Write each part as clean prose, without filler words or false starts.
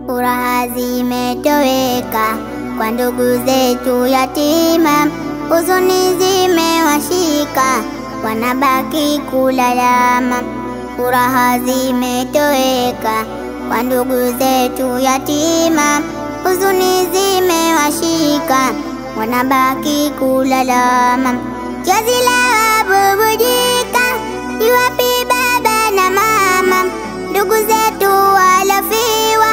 Furaha zimetoweka kwa ndugu zetu yatima, huzuni zimewashika wanabaki kulalama. Furaha zimetoweka kwa ndugu zetu yatima, huzuni zimewashika wanabaki kulalama. Chozi la bubujika, yuwapi baba na mama? Ndugu zetu walofiwa,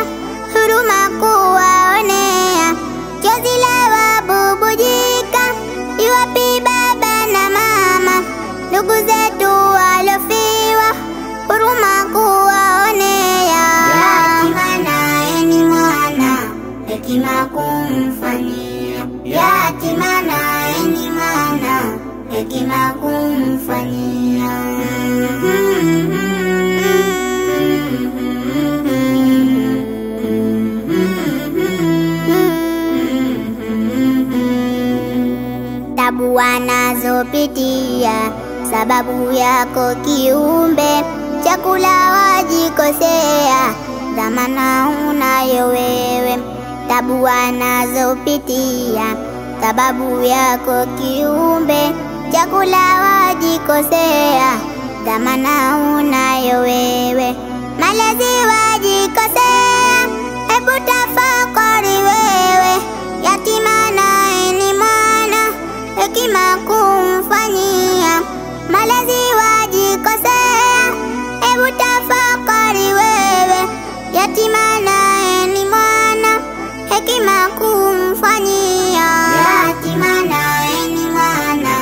huruma kuwaonea. Chozi la bubujika, yuwapi baba na mama? Ndugu zetu walofiwa, huruma kuwaonea. Yatima naye ni mwana, hekima kumfanyia. Yatima naye ni mwana, hekima kumfanyia. Tabu wanazopitia sababu yako kiumbe, chakula wajikosea, dhamana unayo wewe. Tabu wanazopitia sababu yako kiumbe, chakula wajikosea, dhamana unayo wewe. Malezi wajikosea, hebu tafakari wewe. Yatima naye ni mwana, hekima kumfanyia. Malezi wajikosea, hebu tafakari wewe. Yatima naye ni mwana, hekima kumfanyia. Yatima naye ni mwana,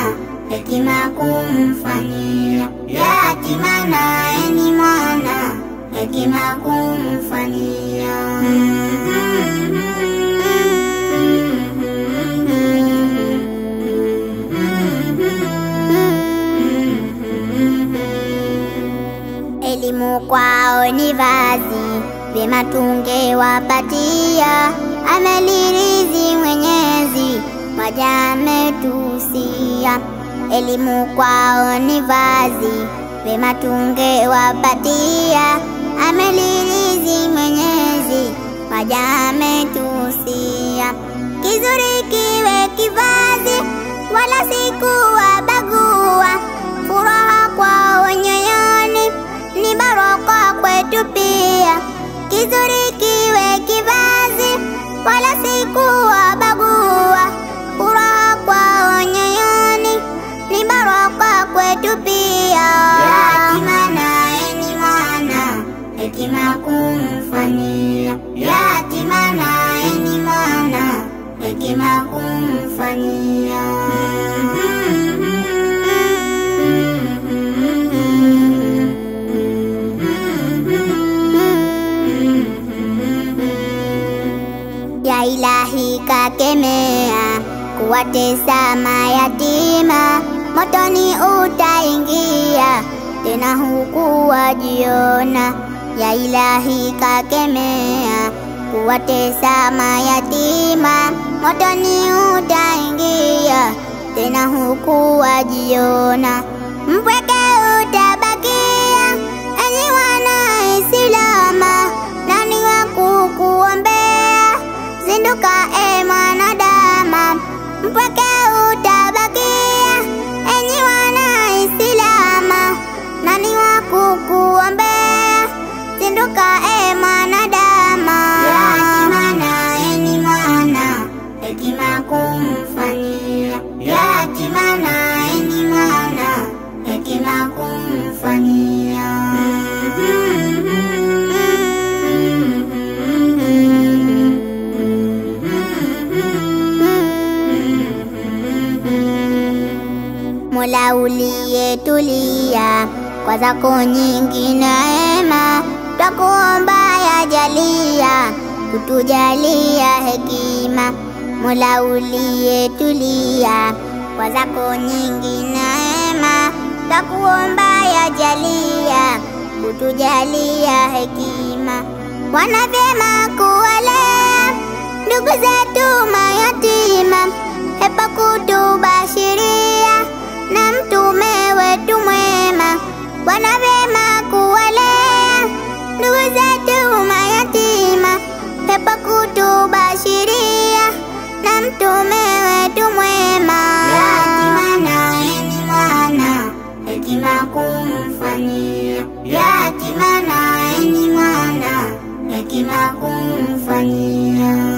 hekima kumfanyia. Yatima naye ni mwana, hekima kumfanyia. Elimu kwao ni vazi, vyema tungewapatia. Amelirizi Mwenyezi, waja ametusia. Elimu kwao ni vazi, vyema tungewapatia. Amelirizi Mwenyezi, waja ametusia. Kizuri kiwe kivazi, wala si kuwabagua. Furaha kwao nyoyoni, ni baraka kwetu pia. Kizuri kiwe kivazi, wala si kuwabagua. Furaha kwao nyoyoni, ni baraka kwetu pia. Yatima naye ni mwana, hekima kumfanyia. Yatima naye ni mwana, hekima kumfanyia. Ya Ilahi kakemea kuwatesa mayatima, motoni utaingia tena huku wajiona. Ya Ilahi kakemea kuwatesa mayatima, motoni utaingia tena huku wajiona. Mpweke utabakia, enyi wana Islama, nani wa kukuombea? Zinduka e mwanadama, mpweke utabakia, enyi wana Islama, nani wa kukuombea? Zinduka e mwanadama. Yatima naye ni mwana, hekima kumfanyia. Yatima naye ni mwana, hekima kumfanyia. Mola uliyetulia, kwa zako nyingi neema, twakuomba yajalia, kutujalia hekima. Mola uliyetulia, kwa zako nyingi neema, twakuomba yajalia, kutujalia hekima. Wana vyema kuwalea ndugu zetu mayatima, huruma yatima, pepo kutubashiria na mtume wetu mwema. Yatima naye ni mwana, hekima kumfanyia. Yatima naye ni mwana, hekima kumfanyia.